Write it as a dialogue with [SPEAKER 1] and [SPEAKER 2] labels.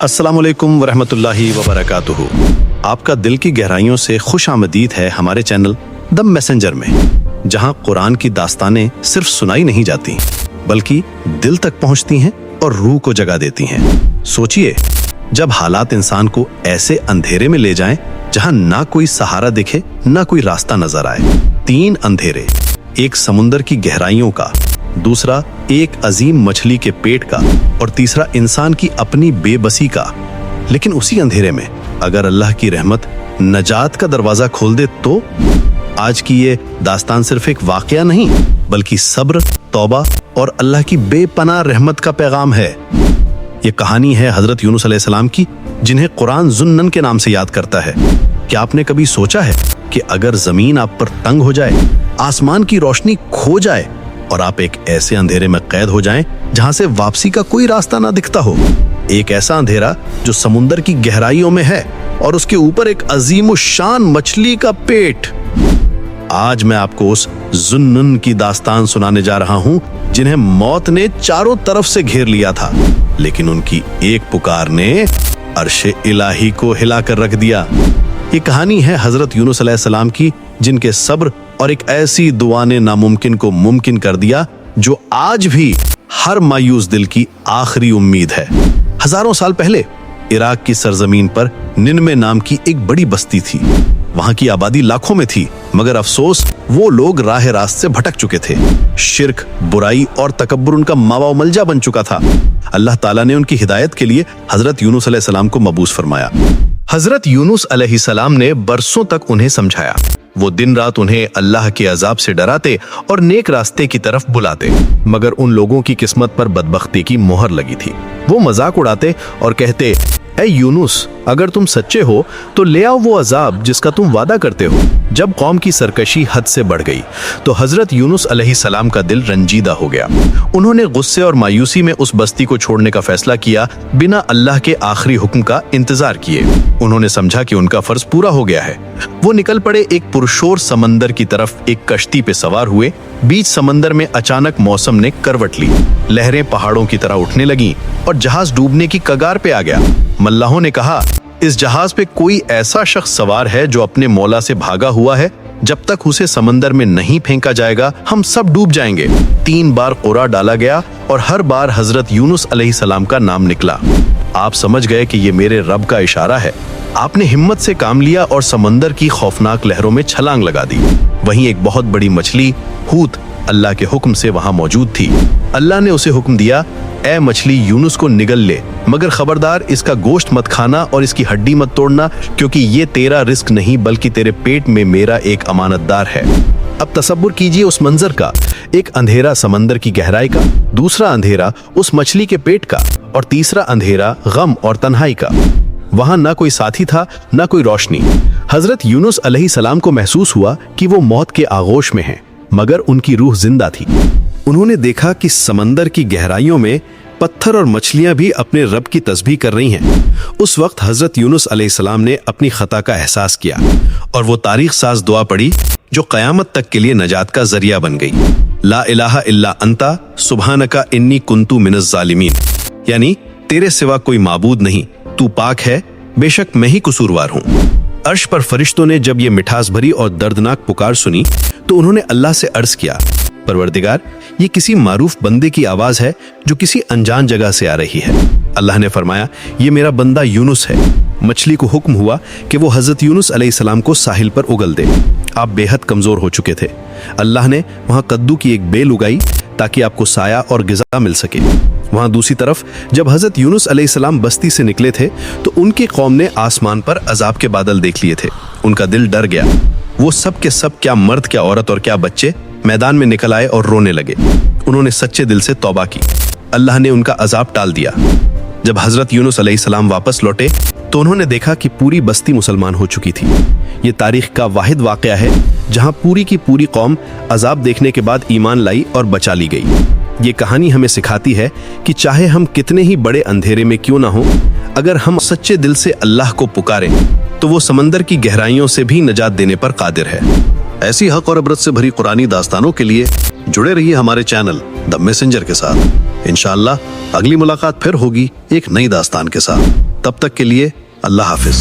[SPEAKER 1] अस्सलामुअलैकुम वरहमतुल्लाहि वबरकातुहू। आपका दिल की गहराइयों से खुश आमदीद है हमारे चैनल द मैसेंजर में, जहां कुरान की दास्तानें सिर्फ सुनाई नहीं जाती बल्कि दिल तक पहुंचती हैं और रूह को जगा देती हैं। सोचिए, जब हालात इंसान को ऐसे अंधेरे में ले जाएं जहां ना कोई सहारा दिखे ना कोई रास्ता नजर आए। तीन अंधेरे, एक समुंदर की गहराइयों का, दूसरा एक अजीम मछली के पेट का और तीसरा इंसान की अपनी बेबसी का। लेकिन उसी अंधेरे में अगर अल्लाह की रहमत नजात का दरवाजा खोल दे तो आज की ये दास्तान सिर्फ एक वाकया नहीं बल्कि सब्र, तौबा और अल्लाह की बेपनाह रहमत का पैगाम है। ये कहानी है हजरत यूनुस अलैहिस्सलाम की, जिन्हें कुरान जुन्नन के नाम से याद करता है। क्या आपने कभी सोचा है कि अगर जमीन आप पर तंग हो जाए, आसमान की रोशनी खो जाए और आप एक ऐसे अंधेरे में कैद हो जाएं जहां से वापसी का कोई रास्ता ना दिखता हो? एक ऐसा अंधेरा जो समुंदर की गहराइयों में है और उसके ऊपर एक अजीम शान मछली का पेट। आज मैं आपको उस जुन्नन की दास्तान सुनाने जा रहा हूं जिन्हें मौत ने चारों तरफ से घेर लिया था, लेकिन उनकी एक पुकार ने अर्शे इलाही को हिला कर रख दिया। ये कहानी है हजरत यूनुस अलैहिस्सलाम की, जिनके सब्र और एक ऐसी दुआ ने नामुमकिन को मुमकिन कर दिया जो आज भी हर मायूस दिल की आखिरी उम्मीद है। हजारों साल पहले इराक की सरजमीन पर निनवे नाम की एक बड़ी बस्ती थी। वहां की आबादी लाखों में थी, मगर अफसोस वो लोग राह रास्त से भटक चुके थे। शिर्क, बुराई और तकब्बुर उनका मावा मलजा बन चुका था। अल्लाह ताला ने उनकी हिदायत के लिए हजरत यूनुस अलैहिस्सलाम को मबूस फरमाया। हजरत यूनुस अलैहिस्सलाम ने बरसों तक उन्हें समझाया। वो दिन रात उन्हें अल्लाह के अजाब से डराते और नेक रास्ते की तरफ बुलाते, मगर उन लोगों की किस्मत पर बदबख्ती की मोहर लगी थी। वो मजाक उड़ाते और कहते, ऐ यूनुस, अगर तुम सच्चे हो तो ले आओ वो अजाब जिसका तुम वादा करते हो। जब कौम की सरकशी हद से बढ़ गई तो हजरत यूनुस अलैहिस्सलाम का दिल रंजीदा हो गया। उन्होंने गुस्से और मायूसी में उस बस्ती को छोड़ने का फैसला किया, बिना अल्लाह के आखिरी हुक्म का इंतजार किए। उन्होंने समझा कि उनका फर्ज पूरा हो गया है। वो निकल पड़े एक पुरशोर समंदर की तरफ। एक कश्ती पे सवार हुए। बीच समंदर में अचानक मौसम ने करवट ली। लहरें पहाड़ों की तरह उठने लगीं और जहाज डूबने की कगार पे आ गया। मल्लाहों ने कहा, इस जहाज पे कोई ऐसा शख्स सवार है जो अपने मौला से भागा हुआ है। जब तक उसे समंदर में नहीं फेंका जाएगा हम सब डूब जाएंगे। 3 बार क़ुरा डाला गया और हर बार हजरत यूनुस अलैहिस्सलाम का नाम निकला। आप समझ गए कि ये मेरे रब का इशारा है। आपने हिम्मत से काम लिया और समंदर की खौफनाक लहरों में छलांग लगा दी। वहीं एक बहुत बड़ी मछली हूत अल्लाह के हुक्म से वहां मौजूद थी। अल्लाह ने उसे हुक्म दिया, ए मछली, यूनुस को निगल ले, मगर खबरदार इसका गोश्त मत खाना और इसकी हड्डी मत तोड़ना, क्योंकि ये तेरा रिस्क नहीं बल्कि तेरे पेट में मेरा एक अमानतदार है। अब तसव्वुर कीजिए उस मंजर का, एक अंधेरा समंदर की गहराई का, दूसरा अंधेरा उस मछली के पेट का और तीसरा अंधेरा गम और तन्हाई का। वहां ना कोई साथी था, ना कोई रोशनी। हजरत यूनुस अलैहिस्सलाम को महसूस हुआ कि वो मौत के आगोश में हैं, मगर उनकी रूह जिंदा थी। उन्होंने देखा कि समंदर की गहराइयों में पत्थर और मछलियां भी अपने रब की तस्बीह कर रही हैं। उस वक्त हजरत यूनुस अलैहिस्सलाम ने अपनी खता का एहसास किया और वो तारीख साज दुआ पढ़ी जो कयामत तक के लिए नजात का जरिया बन गई। ला इलाहा इल्ला अंता सुब्हानका इन्नी कुन्तु मिनज़ ज़ालिमीन, यानी तेरे सिवा कोई माबूद नहीं, तू पाक है, बेशक मैं ही कसूरवार हूँ। अर्श पर फरिश्तों ने जब ये मिठास भरी और दर्दनाक पुकार सुनी तो उन्होंने अल्लाह से अर्ज किया, परवरदिगार, ये किसी मारूफ बंदे की आवाज है जो किसी अनजान जगह से आ रही है। अल्लाह ने फरमाया, ये मेरा बंदा यूनुस है। मछली को हुक्म हुआ कि वो हजरत यूनुस अलैहिस्सलाम को साहिल पर उगल दे। आप बेहद कमजोर हो चुके थे। अल्लाह ने वहां कद्दू की एक बेल उगाई ताकि आपको साया और गिज़ा मिल सके। वहां दूसरी तरफ जब हजरत यूनुस अलैहिस्सलाम बस्ती से निकले थे तो उनकी कौम ने आसमान पर अजाब के बादल देख लिए थे। उनका दिल डर गया। वो सब के सब, क्या मर्द, क्या औरत और क्या बच्चे, मैदान में निकल आए और रोने लगे। उन्होंने सच्चे दिल से तौबा की। अल्लाह ने उनका अजाब टाल दिया। जब हजरत यूनुस अलैहिस्सलाम वापस लौटे तो उन्होंने देखा कि पूरी बस्ती मुसलमान हो चुकी थी। ये तारीख का वाहिद वाकया है जहां पूरी की पूरी कौम अजाब देखने के बाद ईमान लाई और बचा ली गई। ये कहानी हमें सिखाती है कि चाहे हम कितने ही बड़े अंधेरे में क्यों ना हो, अगर हम सच्चे दिल से अल्लाह को पुकारें तो वो समंदर की गहराइयों से भी निजात देने पर कादिर है। ऐसी हक और इबरत से भरी कुरानी दास्तानों के लिए जुड़े रहिए हमारे चैनल द मैसेंजर के साथ। इंशाअल्लाह अगली मुलाकात फिर होगी एक नई दास्तान के साथ। तब तक के लिए अल्लाह हाफिज।